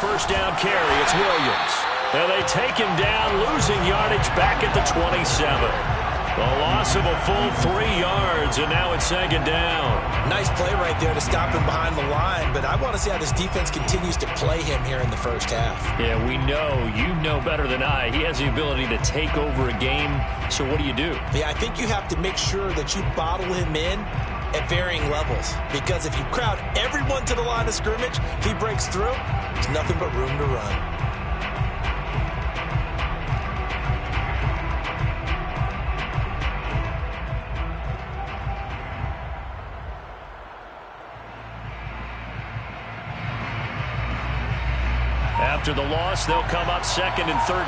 first down carry. It's Williams. And they take him down, losing yardage back at the 27. A loss of a full 3 yards, and now it's second down. Nice play right there to stop him behind the line, but I want to see how this defense continues to play him here in the first half. Yeah, we know. You know better than I. He has the ability to take over a game, so what do you do? Yeah, I think you have to make sure that you bottle him in at varying levels, because if you crowd everyone to the line of scrimmage, if he breaks through, there's nothing but room to run. After the loss, they'll come up 2nd and 13.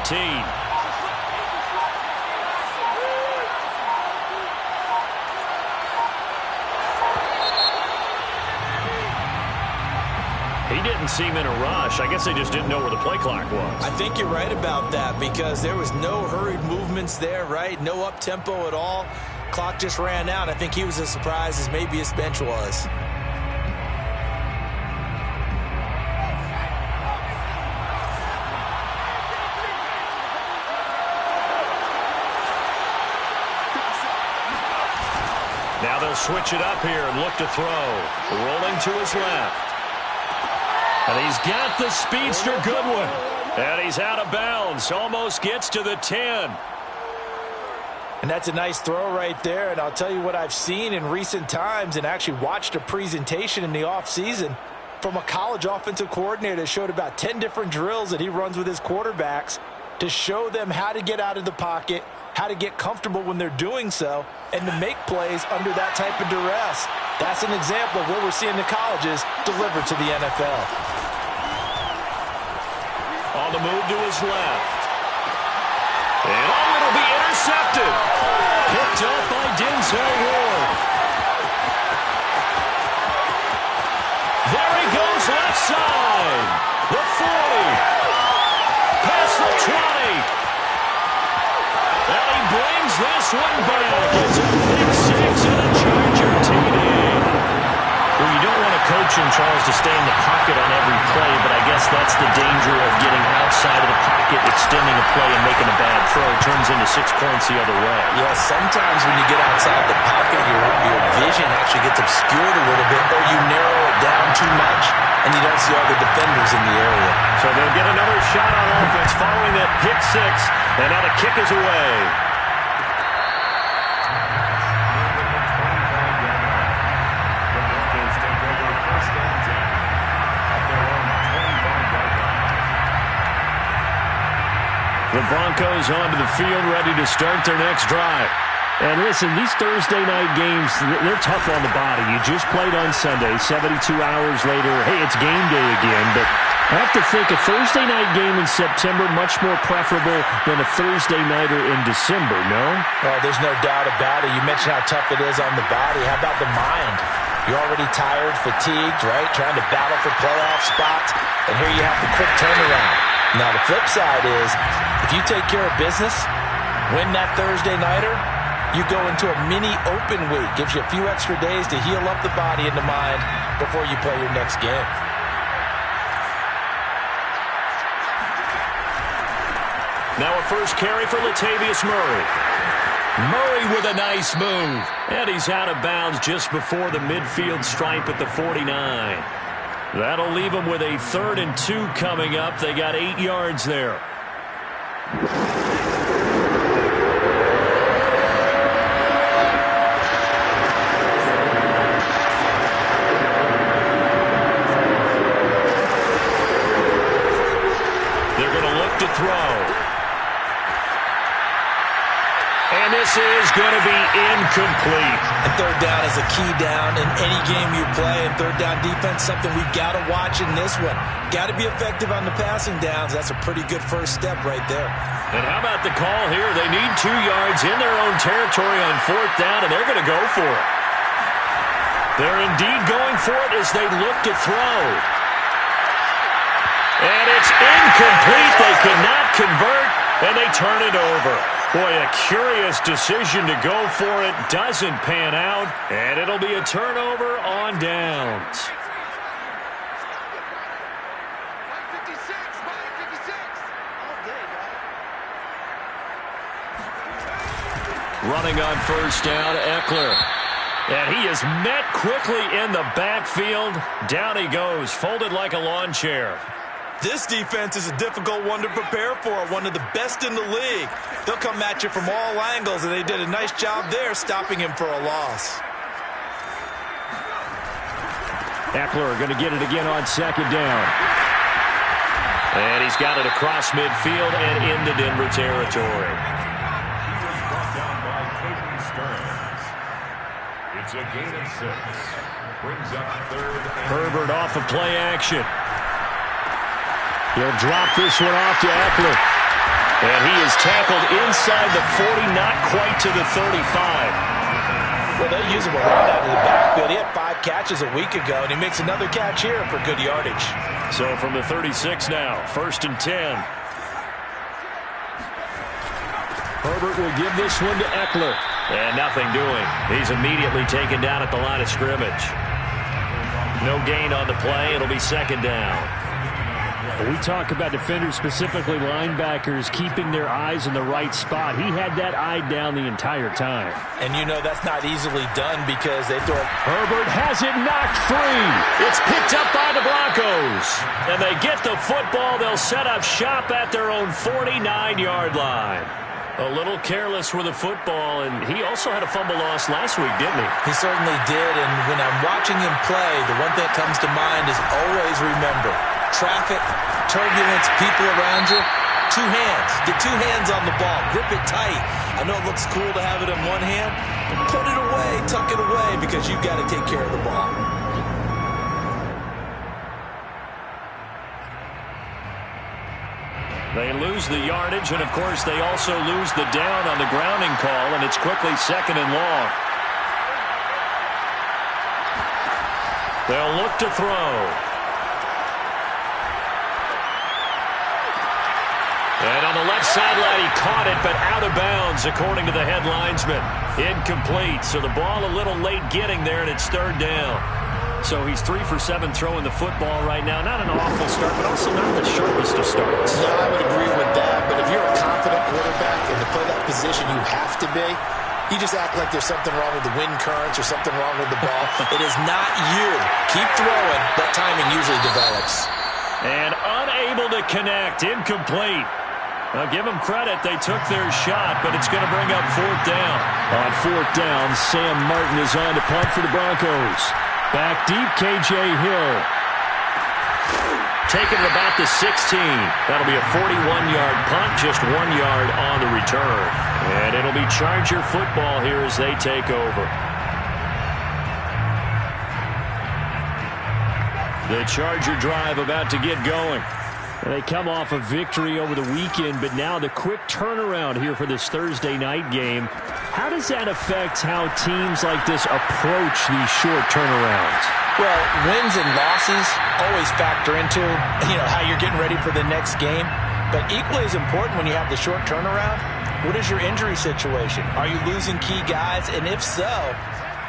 He didn't seem in a rush. I guess they just didn't know where the play clock was. I think you're right about that, because there was no hurried movements there, right? No up-tempo at all. Clock just ran out. I think he was as surprised as maybe his bench was. Now they'll switch it up here and look to throw. Rolling to his left. And he's got the speedster Goodwin. And he's out of bounds. Almost gets to the 10. And that's a nice throw right there. And I'll tell you what I've seen in recent times, and actually watched a presentation in the offseason from a college offensive coordinator that showed about 10 different drills that he runs with his quarterbacks to show them how to get out of the pocket, how to get comfortable when they're doing so, and to make plays under that type of duress. That's an example of what we're seeing the colleges deliver to the NFL. On the move to his left. And it'll be intercepted. Picked up by Denzel Ward. There he goes left side. The 40. Past the 20. And he brings this one back. It's a big 6 and a Charger TD. Well, you don't want to coach him, Charles, to stay in the pocket on every play, but I guess that's the danger of getting outside of the pocket, extending a play, and making a bad throw. It turns into 6 points the other way. Yeah, sometimes when you get outside the pocket, your vision actually gets obscured a little bit, or you narrow it down too much, and you don't see all the defenders in the area. So they'll get another shot on offense following that pick 6, and now the kick is away. The Broncos onto the field, ready to start their next drive. And listen, these Thursday night games, they're tough on the body. You just played on Sunday, 72 hours later. Hey, it's game day again, but I have to think a Thursday night game in September much more preferable than a Thursday nighter in December, no? Oh, there's no doubt about it. You mentioned how tough it is on the body. How about the mind? You're already tired, fatigued, right? Trying to battle for playoff spots, and here you have the quick turnaround. Now, the flip side is, if you take care of business, win that Thursday nighter, you go into a mini open week. Gives you a few extra days to heal up the body and the mind before you play your next game. Now a first carry for Latavius Murray. Murray with a nice move. And he's out of bounds just before the midfield stripe at the 49. That'll leave them with a 3rd and 2 coming up. They got 8 yards there. They're going to look to throw. And this is going to be incomplete. And third down is a key down in any game you play. And third down defense, something we've got to watch in this one. Got to be effective on the passing downs. That's a pretty good first step right there. And how about the call here? They need 2 yards in their own territory on 4th down, and they're going to go for it. They're indeed going for it as they look to throw. And it's incomplete. They cannot convert, and they turn it over. Boy, a curious decision to go for it. Doesn't pan out, and it'll be a turnover on downs. Running on first down, Eckler. And he is met quickly in the backfield. Down he goes, folded like a lawn chair. This defense is a difficult one to prepare for, one of the best in the league. They'll come at you from all angles, and they did a nice job there stopping him for a loss. Eckler going to get it again on second down. And he's got it across midfield and into Denver territory. It's a gain of 6. Brings up third. Herbert off of play action. He'll drop this one off to Eckler. And he is tackled inside the 40, not quite to the 35. Well, they use him around out of the backfield. He had 5 catches a week ago, and he makes another catch here for good yardage. So from the 36 now, 1st and 10. Herbert will give this one to Eckler. And nothing doing. He's immediately taken down at the line of scrimmage. No gain on the play. It'll be second down. We talk about defenders, specifically linebackers, keeping their eyes in the right spot. He had that eye down the entire time. And you know that's not easily done because they throw it. Herbert has it knocked free. It's picked up by the Broncos. And they get the football. They'll set up shop at their own 49-yard line. A little careless with the football, and he also had a fumble loss last week, didn't he? He certainly did, and when I'm watching him play, the one thing that comes to mind is always remember, traffic, turbulence, people around you, 2 hands. Get 2 hands on the ball. Grip it tight. I know it looks cool to have it in one hand, but put it away, tuck it away, because you've got to take care of the ball. They lose the yardage, and, of course, they also lose the down on the grounding call, and it's quickly 2nd and long. They'll look to throw. And on the left sideline, he caught it, but out of bounds, according to the head linesman. Incomplete, so the ball a little late getting there, and it's 3rd down. So he's 3 for 7 throwing the football right now. Not an awful start, but also not the sharpest of starts. No, I would agree with that. But if you're a confident quarterback and to play that position you have to be, you just act like there's something wrong with the wind currents or something wrong with the ball. It is not you. Keep throwing. That timing usually develops. And unable to connect. Incomplete. Now, give them credit. They took their shot, but it's going to bring up 4th down. On 4th down, Sam Martin is on to punt for the Broncos. Back deep, K.J. Hill. Taking it about the 16. That'll be a 41-yard punt, just 1 yard on the return. And it'll be Charger football here as they take over. The Charger drive about to get going. They come off a victory over the weekend, but now the quick turnaround here for this Thursday night game. How does that affect how teams like this approach these short turnarounds? Well, wins and losses always factor into, how you're getting ready for the next game. But equally as important when you have the short turnaround, what is your injury situation? Are you losing key guys? And if so,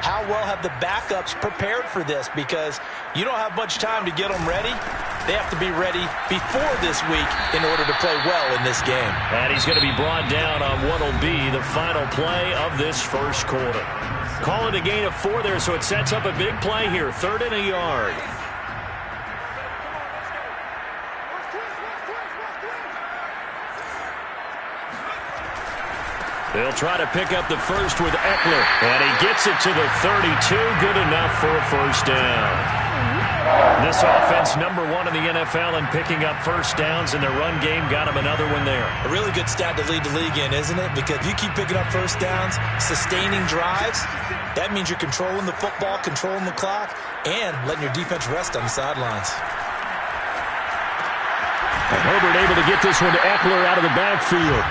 how well have the backups prepared for this? Because you don't have much time to get them ready. They have to be ready before this week in order to play well in this game. And he's going to be brought down on what will be the final play of this first quarter. Call it a gain of 4 there, so it sets up a big play here. 3rd and a yard. They'll try to pick up the first with Eckler. And he gets it to the 32. Good enough for a first down. This offense, #1 in the NFL in picking up first downs in their run game. Got him another one there. A really good stat to lead the league in, isn't it? Because you keep picking up first downs, sustaining drives, that means you're controlling the football, controlling the clock, and letting your defense rest on the sidelines. And Herbert able to get this one to Eckler out of the backfield.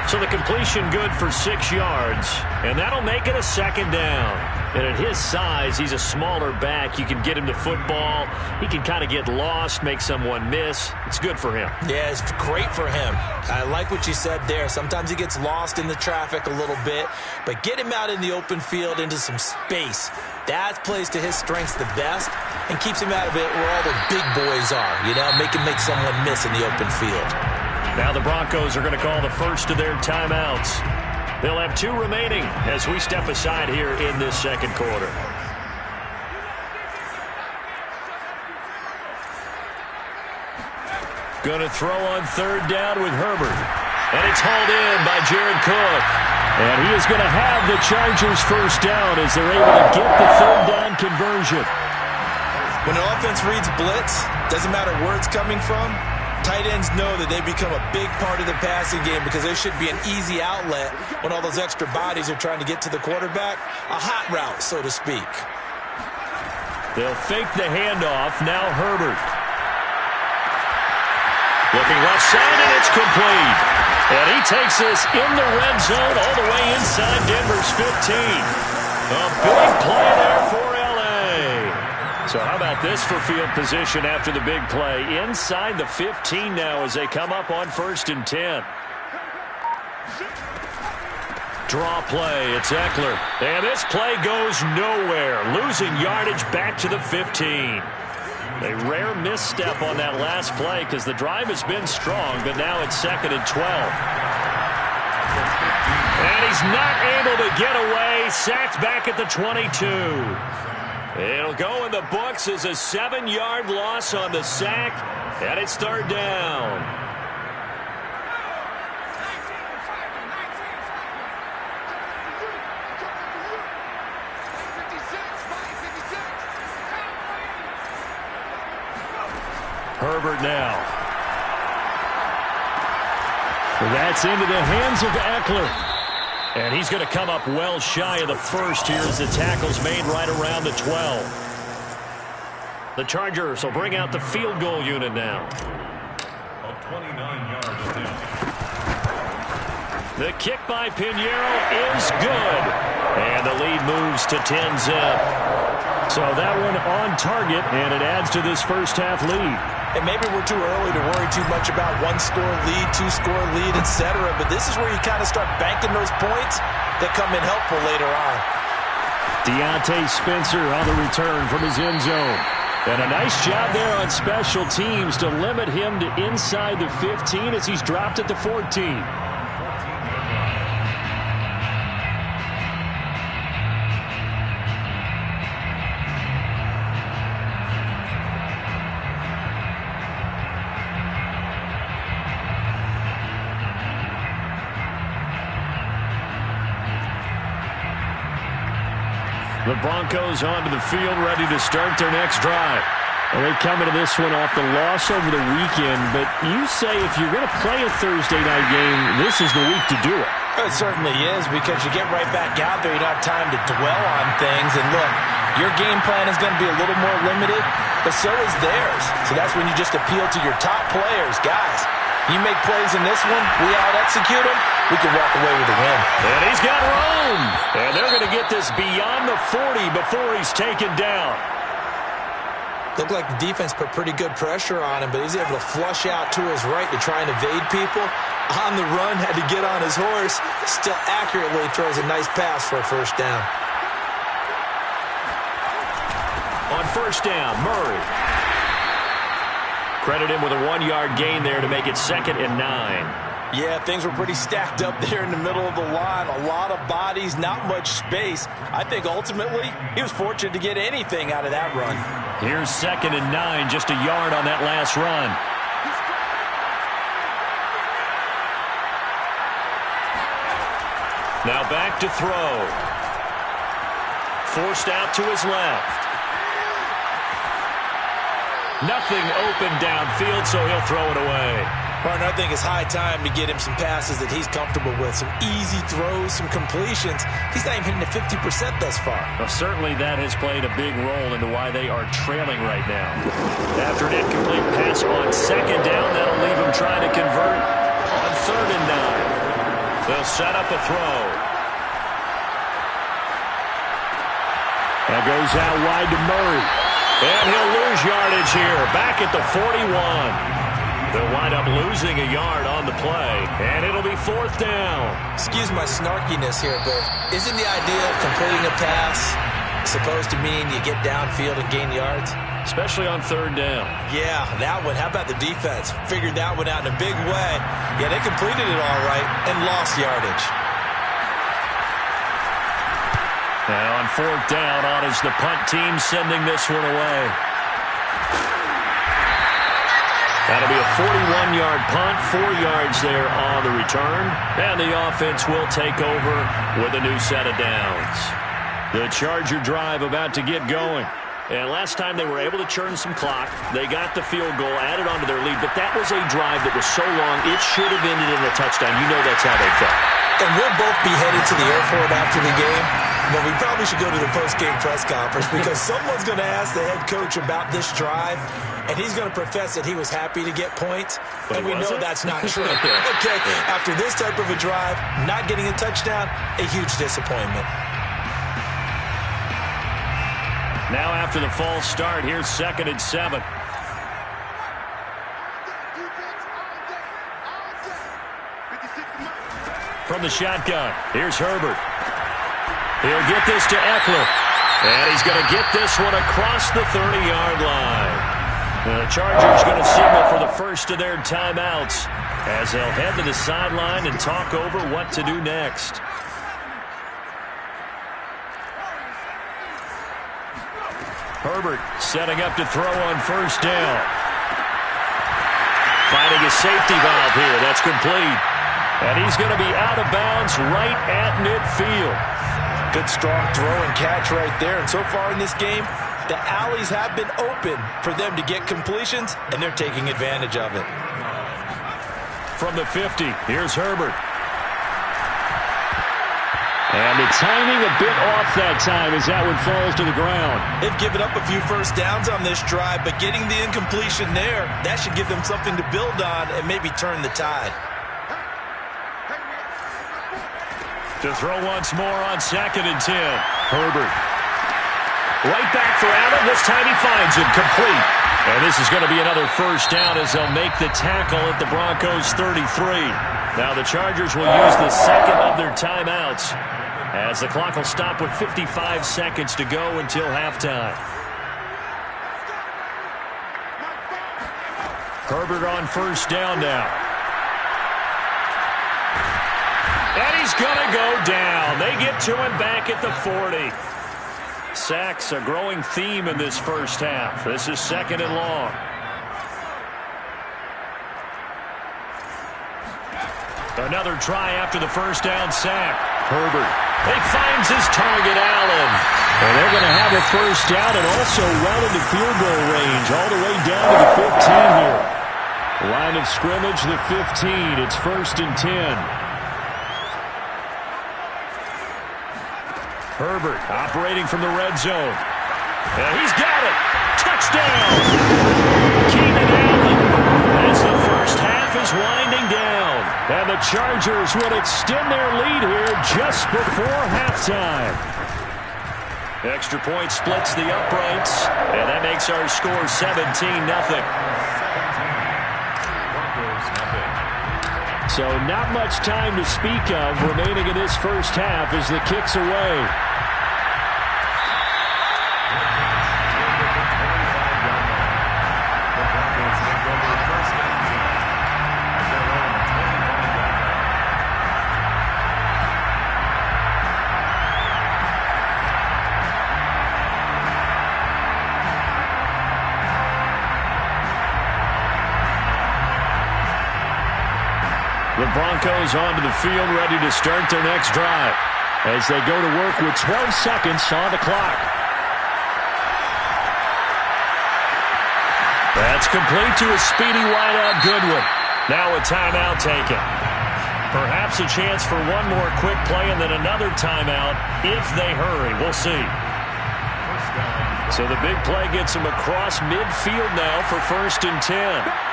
So the completion good for 6 yards, and that'll make it a second down. And at his size, he's a smaller back. You can get him the football. He can kind of get lost, make someone miss. It's good for him. Yeah, it's great for him. I like what you said there. Sometimes he gets lost in the traffic a little bit, but get him out in the open field into some space. That plays to his strengths the best and keeps him out of it where all the big boys are, make him make someone miss in the open field. Now the Broncos are going to call the first of their timeouts. They'll have 2 remaining as we step aside here in this second quarter. Going to throw on 3rd down with Herbert. And it's hauled in by Jared Cook. And he is going to have the Chargers first down as they're able to get the 3rd down conversion. When an offense reads blitz, doesn't matter where it's coming from, tight ends know that they become a big part of the passing game because they should be an easy outlet when all those extra bodies are trying to get to the quarterback. A hot route, so to speak. They'll fake the handoff. Now Herbert. Looking left side, and it's complete. And he takes this in the red zone all the way inside Denver's 15. A big play there for L.A. So how about this for field position after the big play? Inside the 15 now as they come up on 1st and 10. Draw play. It's Eckler. And this play goes nowhere. Losing yardage back to the 15. A rare misstep on that last play because the drive has been strong, but now it's 2nd and 12. And he's not able to get away. Sacked back at the 22. It'll go in the books as a 7-yard loss on the sack, and it's 3rd down. Herbert now. That's into the hands of Eckler. And he's going to come up well shy of the first here as the tackle's made right around the 12. The Chargers will bring out the field goal unit now. 29 yards now. The kick by Pinheiro is good. And the lead moves to 10-zip. So that one on target, and it adds to this first half lead. And maybe we're too early to worry too much about 1-score lead, 2-score lead, etc. But this is where you kind of start banking those points that come in helpful later on. Deontay Spencer on the return from his end zone. And a nice job there on special teams to limit him to inside the 15 as he's dropped at the 14. The Broncos onto the field, ready to start their next drive. Well, they come into this one off the loss over the weekend, but you say if you're going to play a Thursday night game, this is the week to do it. It certainly is, because you get right back out there. You don't have time to dwell on things. And look, your game plan is going to be a little more limited, but so is theirs. So that's when you just appeal to your top players. Guys, you make plays in this one, we out-execute them, we can walk away with a win. And he's got room. And they're going to get this beyond the 40 before he's taken down. Looked like the defense put pretty good pressure on him, but he's able to flush out to his right to try and evade people. On the run, had to get on his horse. Still accurately throws a nice pass for a first down. On first down, Murray. Credit him with a 1-yard gain there to make it 2nd and 9. Yeah, things were pretty stacked up there in the middle of the line. A lot of bodies, not much space. I think ultimately he was fortunate to get anything out of that run. Here's 2nd and 9, just a yard on that last run. Now back to throw. Forced out to his left. Nothing open downfield, so he'll throw it away. Partner, I think it's high time to get him some passes that he's comfortable with. Some easy throws, some completions. He's not even hitting the 50% thus far. Well, certainly that has played a big role into why they are trailing right now. After an incomplete pass on 2nd down, that'll leave him trying to convert on 3rd and 9. They'll set up a throw. That goes out wide to Murray. And he'll lose yardage here, back at the 41. They'll wind up losing a yard on the play, and it'll be 4th down. Excuse my snarkiness here, but isn't the idea of completing a pass supposed to mean you get downfield and gain yards? Especially on 3rd down. Yeah, that one. How about the defense? Figured that one out in a big way. Yeah, they completed it all right and lost yardage. And on fourth down, on is the punt team sending this one away. That'll be a 41-yard punt, 4 yards there on the return. And the offense will take over with a new set of downs. The Charger drive about to get going. And last time they were able to churn some clock. They got the field goal, added on to their lead. But that was a drive that was so long, it should have ended in a touchdown. You know that's how they felt. And we'll both be headed to the airport after the game. But we probably should go to the post-game press conference because someone's going to ask the head coach about this drive. And he's going to profess that he was happy to get points. But we know that's not true. Okay, after this type of a drive, not getting a touchdown, a huge disappointment. Now after the false start, here's 2nd and 7. From the shotgun, here's Herbert. He'll get this to Eckler. And he's going to get this one across the 30-yard line. The Chargers going to signal for the first of their timeouts as they'll head to the sideline and talk over what to do next. Herbert setting up to throw on first down. Finding a safety valve here. That's complete. And he's going to be out of bounds right at midfield. Good strong throw and catch right there. And so far in this game, the alleys have been open for them to get completions, and they're taking advantage of it. From the 50, here's Herbert. And the timing a bit off that time as that one falls to the ground. They've given up a few first downs on this drive, but getting the incompletion there, that should give them something to build on and maybe turn the tide. To throw once more on 2nd and 10. Herbert. Right back for Allen. This time he finds him complete. And this is going to be another first down as they'll make the tackle at the Broncos 33. Now the Chargers will use the second of their timeouts as the clock will stop with 55 seconds to go until halftime. Herbert on first down now. And he's going to go down. They get to him back at the 40. Sacks a growing theme in this first half. This is 2nd and long. Another try after the first down sack. Herbert. He finds his target, Allen. And they're going to have a first down and also well into field goal range all the way down to the 15 here. Line of scrimmage, the 15. It's 1st and 10. Herbert operating from the red zone. And he's got it. Touchdown. Keenan Allen as the first half is winding down. And the Chargers will extend their lead here just before halftime. Extra point splits the uprights. And that makes our score 17-0. So not much time to speak of remaining in this first half as the kick's away. The Broncos onto the field, ready to start their next drive as they go to work with 12 seconds on the clock. That's complete to a speedy wideout Goodwin. Now a timeout taken. Perhaps a chance for one more quick play and then another timeout if they hurry. We'll see. So the big play gets them across midfield now for 1st and 10.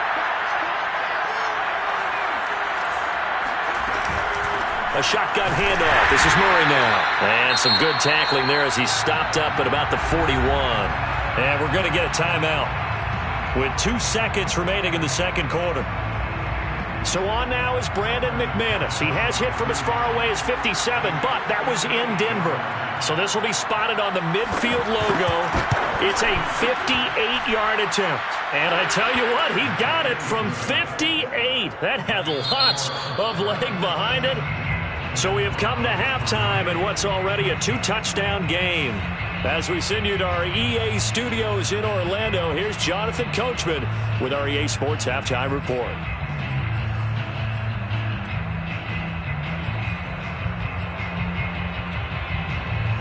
A shotgun handoff. This is Murray now. And some good tackling there as he stopped up at about the 41. And we're going to get a timeout with 2 seconds remaining in the second quarter. So on now is Brandon McManus. He has hit from as far away as 57, but that was in Denver. So this will be spotted on the midfield logo. It's a 58-yard attempt. And I tell you what, he got it from 58. That had lots of leg behind it. So we have come to halftime in what's already a 2-touchdown game. As we send you to our EA studios in Orlando, here's Jonathan Coachman with our EA Sports Halftime Report.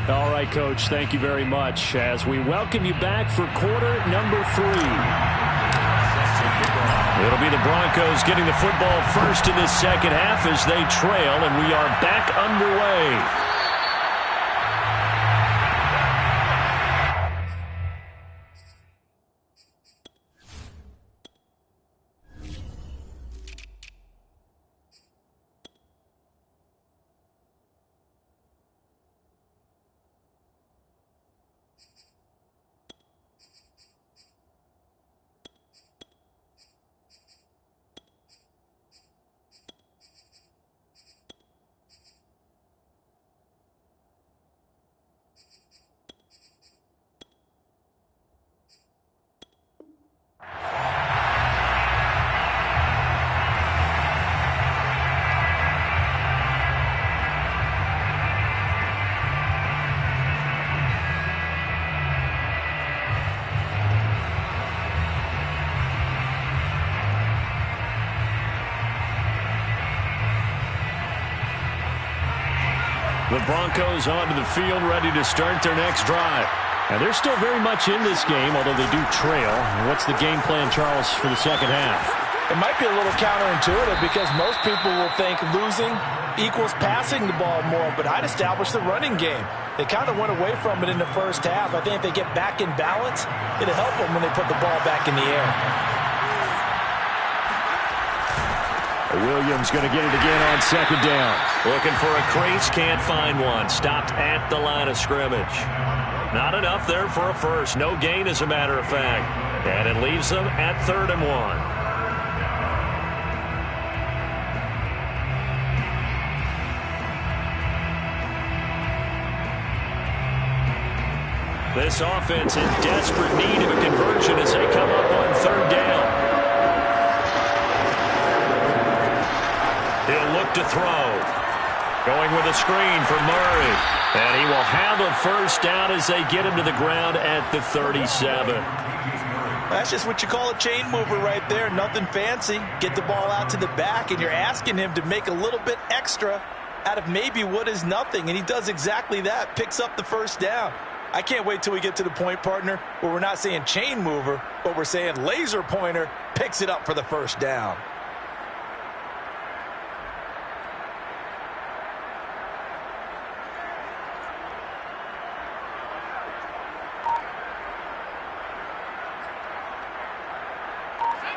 All right, Coach, thank you very much as we welcome you back for quarter number 3. It'll be the Broncos getting the football first in this second half as they trail, and we are back underway. The Broncos onto the field, ready to start their next drive. And they're still very much in this game, although they do trail. What's the game plan, Charles, for the second half? It might be a little counterintuitive because most people will think losing equals passing the ball more, but I'd establish the running game. They kind of went away from it in the first half. I think if they get back in balance, it'll help them when they put the ball back in the air. Williams going to get it again on second down. Looking for a crease, can't find one. Stopped at the line of scrimmage. Not enough there for a first. No gain, as a matter of fact. And it leaves them at 3rd and 1. This offense in desperate need of a conversion as they come up on 3rd down. He'll look to throw. Going with a screen for Murray. And he will have a first down as they get him to the ground at the 37. That's just what you call a chain mover right there. Nothing fancy. Get the ball out to the back, and you're asking him to make a little bit extra out of maybe what is nothing. And he does exactly that. Picks up the first down. I can't wait till we get to the point, partner, where we're not saying chain mover, but we're saying laser pointer picks it up for the first down.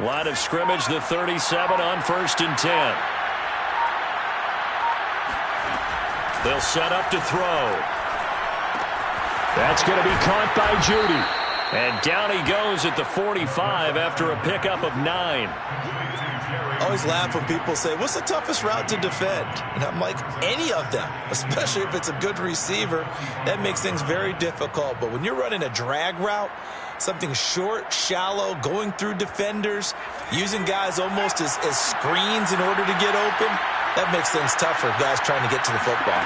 Line of scrimmage, the 37 on 1st and 10. They'll set up to throw. That's going to be caught by Judy. And down he goes at the 45 after a pickup of 9. I always laugh when people say, what's the toughest route to defend? And I'm like, any of them, especially if it's a good receiver. That makes things very difficult. But when you're running a drag route, something short, shallow, going through defenders, using guys almost as screens in order to get open, that makes things tough for guys trying to get to the football.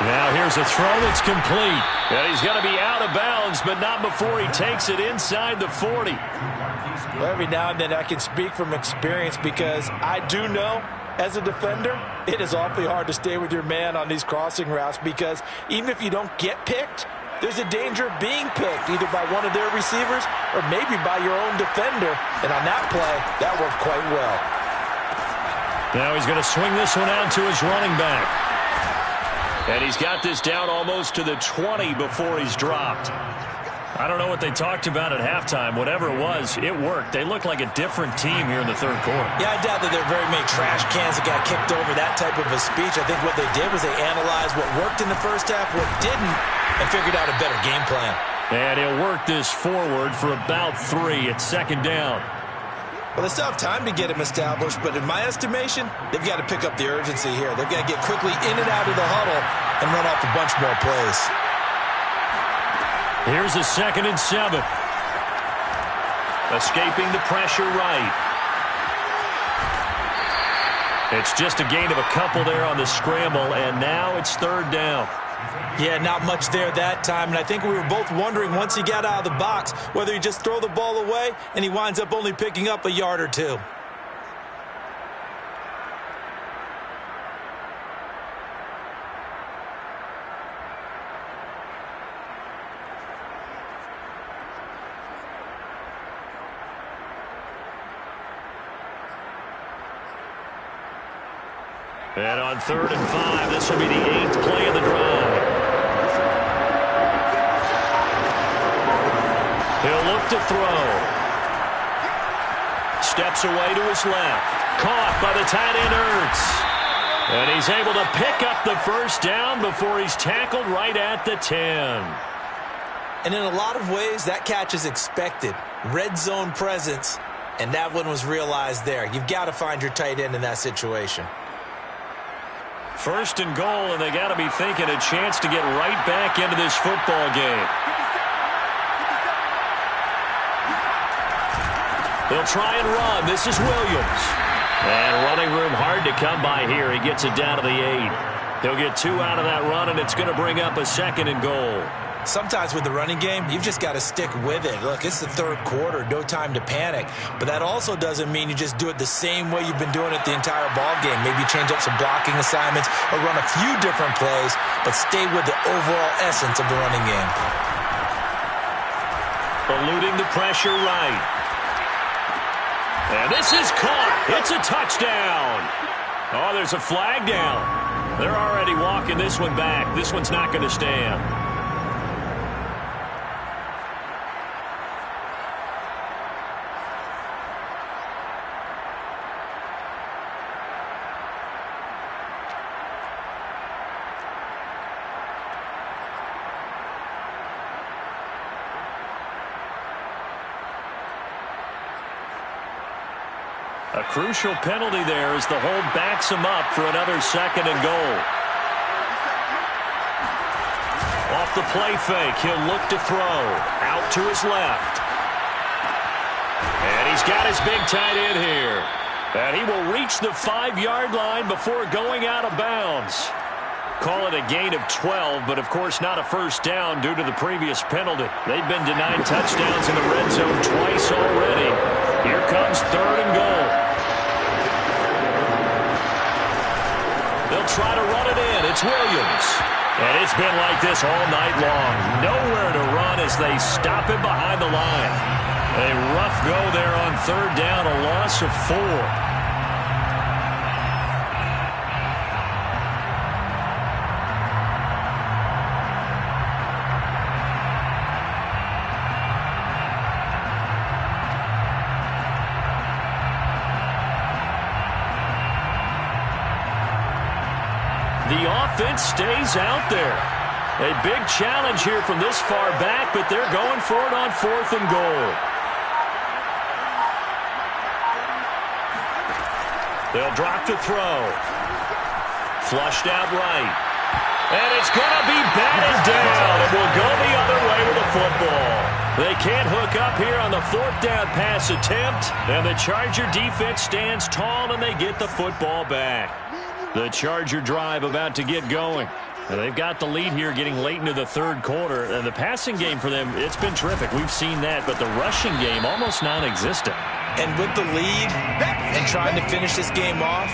Now here's a throw that's complete. And he's going to be out of bounds, but not before he takes it inside the 40. Well, every now and then I can speak from experience because I do know as a defender, it is awfully hard to stay with your man on these crossing routes because even if you don't get picked, there's a danger of being picked either by one of their receivers or maybe by your own defender. And on that play, that worked quite well. Now he's going to swing this one out to his running back. And he's got this down almost to the 20 before he's dropped. I don't know what they talked about at halftime. Whatever it was, it worked. They look like a different team here in the 3rd quarter. Yeah, I doubt that there are very many trash cans that got kicked over, that type of a speech. I think what they did was they analyzed what worked in the first half, what didn't, and figured out a better game plan. And he'll work this forward for about 3 at 2nd down. Well, they still have time to get him established, but in my estimation, they've got to pick up the urgency here. They've got to get quickly in and out of the huddle and run off a bunch more plays. Here's a 2nd and 7. Escaping the pressure right. It's just a gain of a couple there on the scramble, and now it's third down. Yeah, not much there that time, and I think we were both wondering once he got out of the box whether he just throw the ball away and he winds up only picking up a yard or two. And on 3rd and 5, this will be the 8th play of the drive. He'll look to throw. Steps away to his left. Caught by the tight end, Ertz. And he's able to pick up the first down before he's tackled right at the 10. And in a lot of ways, that catch is expected. Red zone presence, and that one was realized there. You've got to find your tight end in that situation. 1st and goal, and they got to be thinking a chance to get right back into this football game. They'll try and run. This is Williams. And running room hard to come by here. He gets it down to the 8. He'll get 2 out of that run, and it's going to bring up a 2nd and goal. Sometimes with the running game, you've just got to stick with it. Look, it's the 3rd quarter, no time to panic. But that also doesn't mean you just do it the same way you've been doing it the entire ball game. Maybe change up some blocking assignments or run a few different plays, but stay with the overall essence of the running game. Eluding the pressure right. And this is caught. It's a touchdown. Oh, there's a flag down. They're already walking this one back. This one's not going to stand. A crucial penalty there as the hold backs him up for another 2nd and goal. Off the play fake, he'll look to throw. Out to his left. And he's got his big tight end here. And he will reach the 5-yard line before going out of bounds. Call it a gain of 12, but of course not a first down due to the previous penalty. They've been denied touchdowns in the red zone twice already. Here comes 3rd and goal. They'll try to run it in. It's Williams. And it's been like this all night long. Nowhere to run as they stop him behind the line. A rough go there on 3rd down, a loss of 4. The offense stays out there. A big challenge here from this far back, but they're going for it on 4th and goal. They'll drop to throw. Flushed out right. And it's going to be batted down. It will go the other way with the football. They can't hook up here on the 4th down pass attempt. And the Charger defense stands tall, and they get the football back. The Charger drive about to get going. And they've got the lead here getting late into the 3rd quarter. And the passing game for them, it's been terrific. We've seen that. But the rushing game, almost non-existent. And with the lead and trying to finish this game off,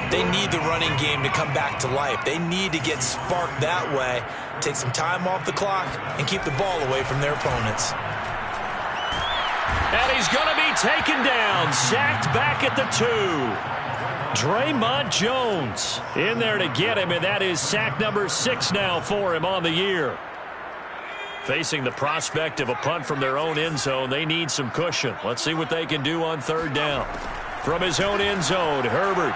they need the running game to come back to life. They need to get sparked that way, take some time off the clock, and keep the ball away from their opponents. And he's going to be taken down, sacked back at the 2. Draymond Jones in there to get him, and that is sack number 6 now for him on the year. Facing the prospect of a punt from their own end zone, they need some cushion. Let's see what they can do on 3rd down. From his own end zone, Herbert.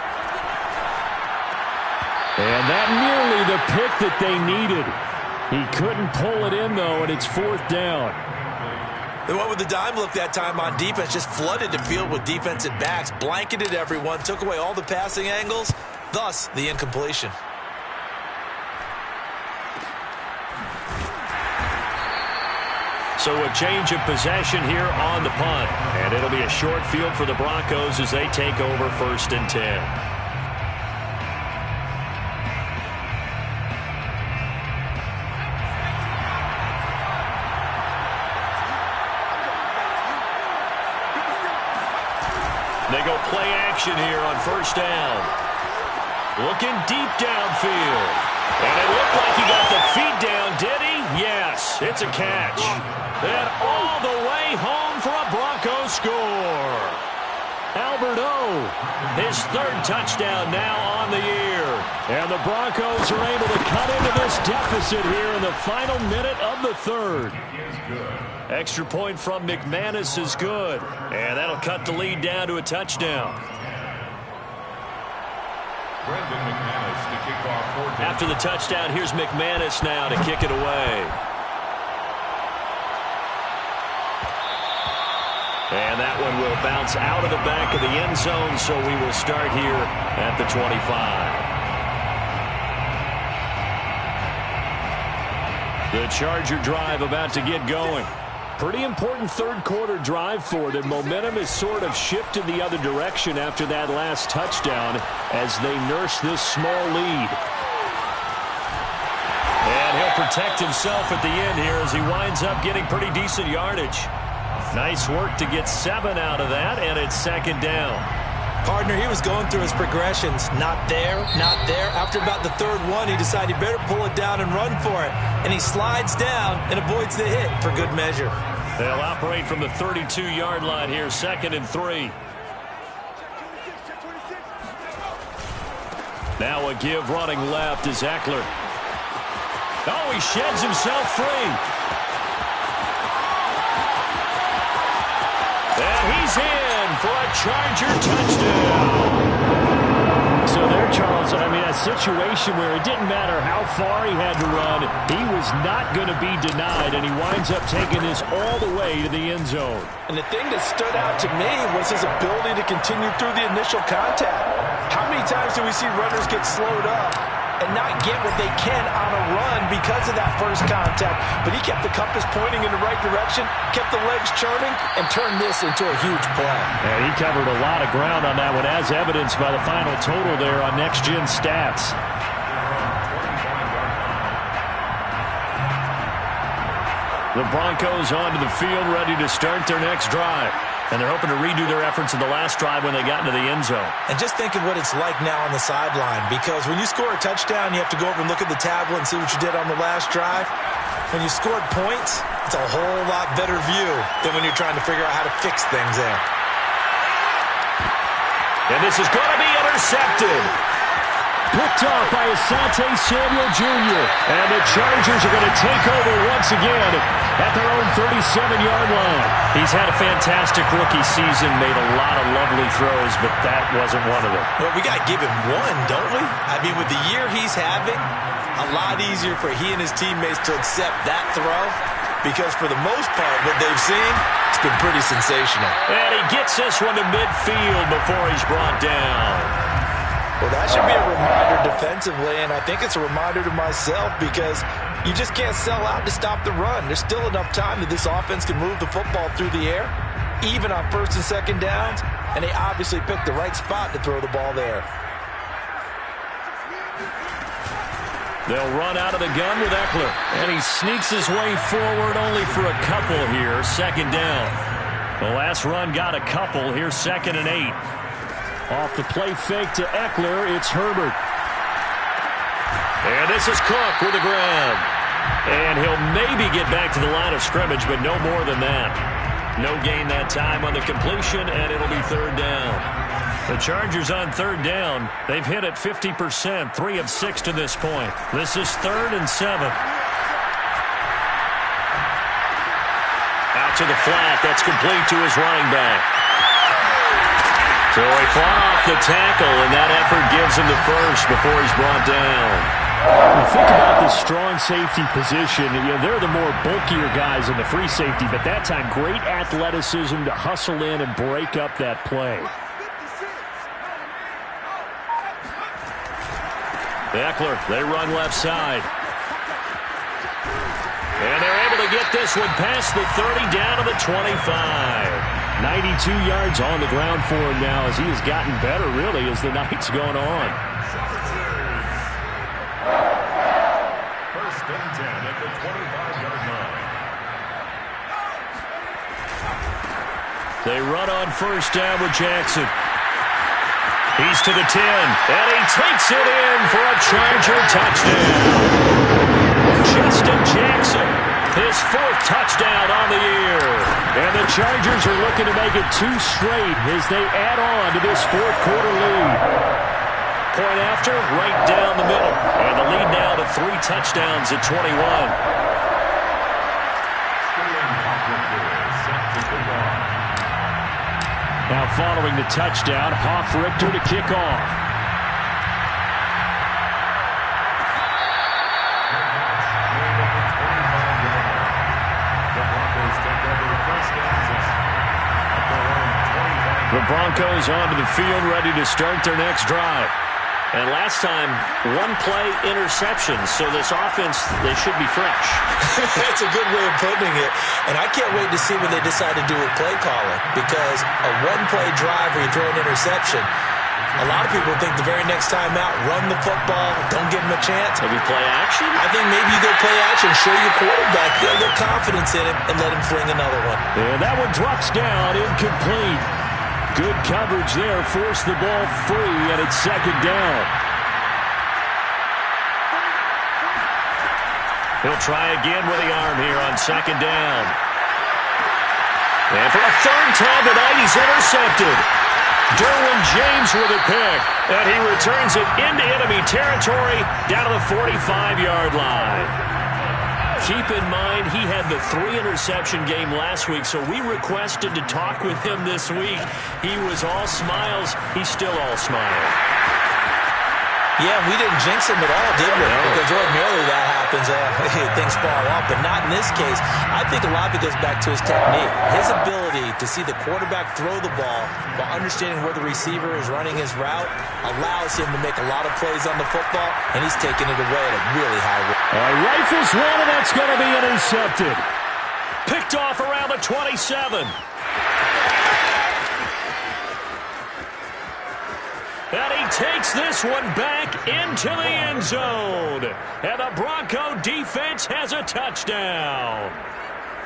And that nearly the pick that they needed. He couldn't pull it in, though, and it's 4th down. They went with the dime look that time on defense, just flooded the field with defensive backs, blanketed everyone, took away all the passing angles, thus the incompletion. So a change of possession here on the punt. And it'll be a short field for the Broncos as they take over 1st and 10. action here on first down. Looking deep downfield. And it looked like he got the feet down, did he? Yes, it's a catch. And all the way home for a Broncos score. Albert O, his third touchdown now on the year. And the Broncos are able to cut into this deficit here in the final minute of the third. Extra point from McManus is good. And that'll cut the lead down to a touchdown. Brendan McManus to kick off. After the touchdown, here's McManus now to kick it away. And that one will bounce out of the back of the end zone, so we will start here at the 25. The Charger drive about to get going. Pretty important third quarter drive for them. Momentum has sort of shifted the other direction after that last touchdown as they nurse this small lead. And he'll protect himself at the end here as he winds up getting pretty decent yardage. Nice work to get 7 out of that, and it's second down. Partner, he was going through his progressions. Not there, not there. After about the third one, he decided he better pull it down and run for it. And he slides down and avoids the hit for good measure. They'll operate from the 32-yard line here, 2nd and 3. Now a give running left is Eckler. Oh, he sheds himself free. And he's in for a Charger touchdown. So there, Charles, I mean, a situation where it didn't matter how far he had to run, he was not going to be denied, and he winds up taking this all the way to the end zone. And the thing that stood out to me was his ability to continue through the initial contact. How many times do we see runners get slowed up and not get what they can on a run because of that first contact? But he kept the compass pointing in the right direction, kept the legs churning, and turned this into a huge play. And he covered a lot of ground on that one, as evidenced by the final total there on Next Gen Stats. The Broncos onto the field, ready to start their next drive. And they're hoping to redo their efforts in the last drive when they got into the end zone. And just think of what it's like now on the sideline, because when you score a touchdown, you have to go over and look at the tablet and see what you did on the last drive. When you scored points, it's a whole lot better view than when you're trying to figure out how to fix things there. And this is going to be intercepted. Picked off by Asante Samuel Jr. And the Chargers are going to take over once again at their own 37-yard line. He's had a fantastic rookie season, made a lot of lovely throws, but that wasn't one of them. Well, we got to give him one, don't we? I mean, with the year he's having, a lot easier for he and his teammates to accept that throw, because for the most part, what they've seen, it's been pretty sensational. And he gets this one to midfield before he's brought down. Well, that should be a reminder defensively, and I think it's a reminder to myself, because you just can't sell out to stop the run. There's still enough time that this offense can move the football through the air, even on first and second downs, and they obviously picked the right spot to throw the ball there. They'll run out of the gun with Eckler, and he sneaks his way forward only for a couple here, second down. The last run got a couple, here's 2nd and 8. Off the play fake to Eckler, it's Herbert. And this is Cook with the ground. And he'll maybe get back to the line of scrimmage, but no more than that. No gain that time on the completion, and it'll be third down. The Chargers on third down. They've hit it 50%, 3 of 6 to this point. This is 3rd and 7. Out to the flat. That's complete to his running back. So he fought off the tackle, and that effort gives him the first before he's brought down. Well, think about the strong safety position. You know, they're the more bulkier guys in the free safety, but that time great athleticism to hustle in and break up that play. Eckler, they run left side. And they're able to get this one past the 30 down to the 25. 92 yards on the ground for him now as he has gotten better, really, as the night's gone on. First and 10 at the 25-yard line. They run on first down with Jackson. He's to the 10, and he takes it in for a Charger touchdown. Justin Jackson, his 4th touchdown on the year. And the Chargers are looking to make it 2 straight as they add on to this 4th quarter lead. Point after, right down the middle. And the lead now to 3 touchdowns at 21. Now following the touchdown, Hofrichter to kick off. The Broncos onto the field, ready to start their next drive. And last time, 1-play interception, so this offense, they should be fresh. That's a good way of putting it. And I can't wait to see what they decide to do with play calling, because a 1-play drive where you throw an interception, a lot of people think the very next time out, run the football, don't give them a chance. Maybe play action? I think maybe you go play action, show your quarterback, get a little confidence in him, and let him fling another one. And that one drops down, incomplete. Good coverage there, forced the ball free, and it's 2nd down. He'll try again with the arm here on 2nd down. And for a 3rd time tonight, he's intercepted. Derwin James with a pick, and he returns it into enemy territory down to the 45-yard line. Keep in mind, he had the 3-interception game last week, so we requested to talk with him this week. He was all smiles. He's still all smiles. Yeah, we didn't jinx him at all, did we? No. Because ordinarily that happens. Things fall off, but not in this case. I think a lot of it goes back to his technique. His ability to see the quarterback throw the ball while understanding where the receiver is running his route allows him to make a lot of plays on the football, and he's taking it away at a really high rate. Rifles one, and that's going to be intercepted. Picked off around the 27. And he takes this one back into the end zone. And the Bronco defense has a touchdown.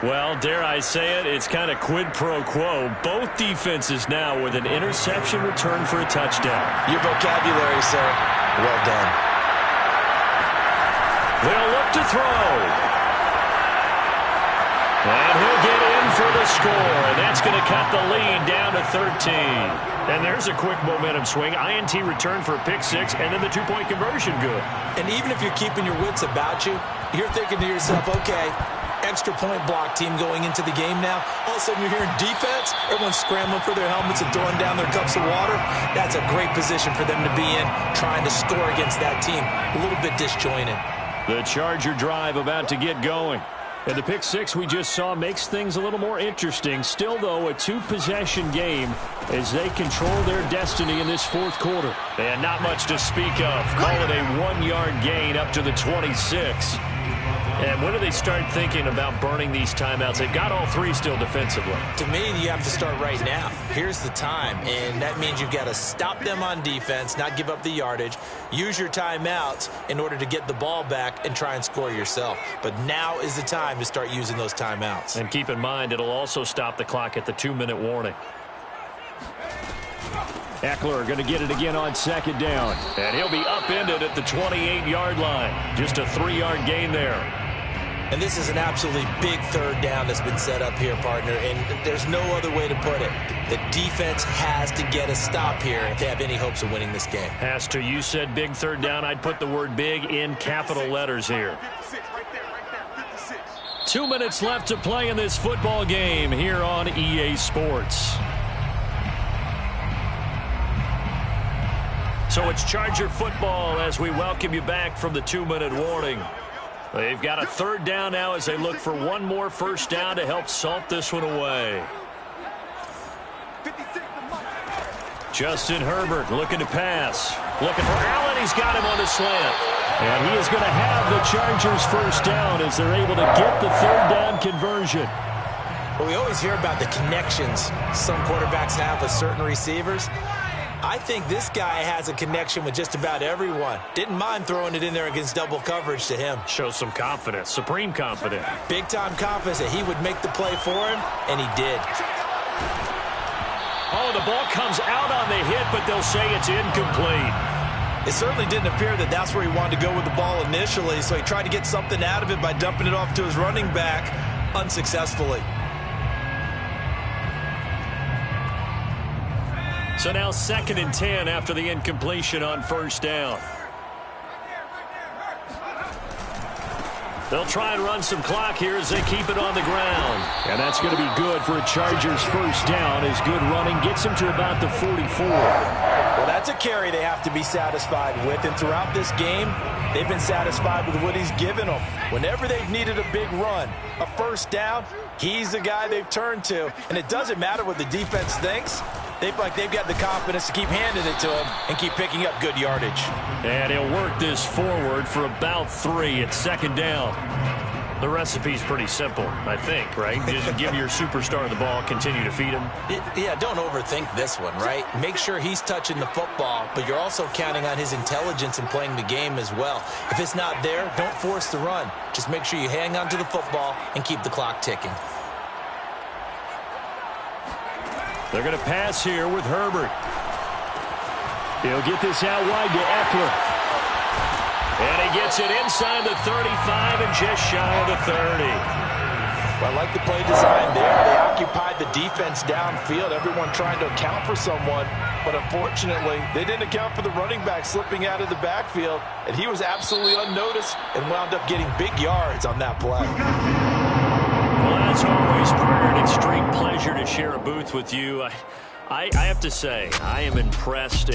Well, dare I say it, it's kind of quid pro quo. Both defenses now with an interception return for a touchdown. Your vocabulary, sir. Well done. They'll look to throw. And he'll get in for the score, and that's going to cut the lead down to 13. And there's a quick momentum swing. INT return for a pick 6, and then the 2-point conversion good. And even if you're keeping your wits about you, you're thinking to yourself, okay, extra point block team going into the game now. All of a sudden you're hearing defense. Everyone's scrambling for their helmets and throwing down their cups of water. That's a great position for them to be in, trying to score against that team. A little bit disjointed. The Charger drive about to get going. And the pick 6 we just saw makes things a little more interesting. Still, though, a 2-possession game as they control their destiny in this 4th quarter. And not much to speak of. Call it a 1-yard gain up to the 26. And when do they start thinking about burning these timeouts? They've got all 3 still defensively. To me, you have to start right now. Here's the time, and that means you've got to stop them on defense, not give up the yardage, use your timeouts in order to get the ball back and try and score yourself. But now is the time to start using those timeouts. And keep in mind, it'll also stop the clock at the 2-minute warning. Eckler going to get it again on 2nd down. And he'll be upended at the 28-yard line. Just a 3-yard gain there. And this is an absolutely big 3rd down that's been set up here, partner, and there's no other way to put it. The defense has to get a stop here if they have any hopes of winning this game. Has to. You said big 3rd down. I'd put the word big in capital letters here. 2 minutes left to play in this football game here on EA Sports. So it's Charger football as we welcome you back from the 2-minute warning. They've got a 3rd down now as they look for one more 1st down to help salt this one away. Justin Herbert looking to pass. Looking for Allen. He's got him on the slant. And he is going to have the Chargers 1st down as they're able to get the 3rd down conversion. Well, we always hear about the connections some quarterbacks have with certain receivers. I think this guy has a connection with just about everyone. Didn't mind throwing it in there against double coverage to him. Shows some confidence, supreme confidence. Big-time confidence that he would make the play for him, and he did. Oh, the ball comes out on the hit, but they'll say it's incomplete. It certainly didn't appear that that's where he wanted to go with the ball initially, so he tried to get something out of it by dumping it off to his running back unsuccessfully. So now 2nd and 10 after the incompletion on first down. They'll try and run some clock here as they keep it on the ground. And that's going to be good for a Chargers first down as good running gets them to about the 44. Well, that's a carry they have to be satisfied with. And throughout this game, they've been satisfied with what he's given them. Whenever they've needed a big run, a first down, he's the guy they've turned to. And it doesn't matter what the defense thinks. They've got the confidence to keep handing it to him and keep picking up good yardage. And he'll work this forward for about 3 at 2nd down. The recipe's pretty simple, I think, right? Just give your superstar the ball, continue to feed him. Yeah, don't overthink this one, right? Make sure he's touching the football, but you're also counting on his intelligence in playing the game as well. If it's not there, don't force the run. Just make sure you hang on to the football and keep the clock ticking. They're going to pass here with Herbert. He'll get this out wide to Eckler. And he gets it inside the 35 and just shy of the 30. Well, I like the play design there. They occupied the defense downfield, everyone trying to account for someone. But unfortunately, they didn't account for the running back slipping out of the backfield. And he was absolutely unnoticed and wound up getting big yards on that play. Well, as always, Prayer, an extreme pleasure to share a booth with you. I have to say, I am impressed.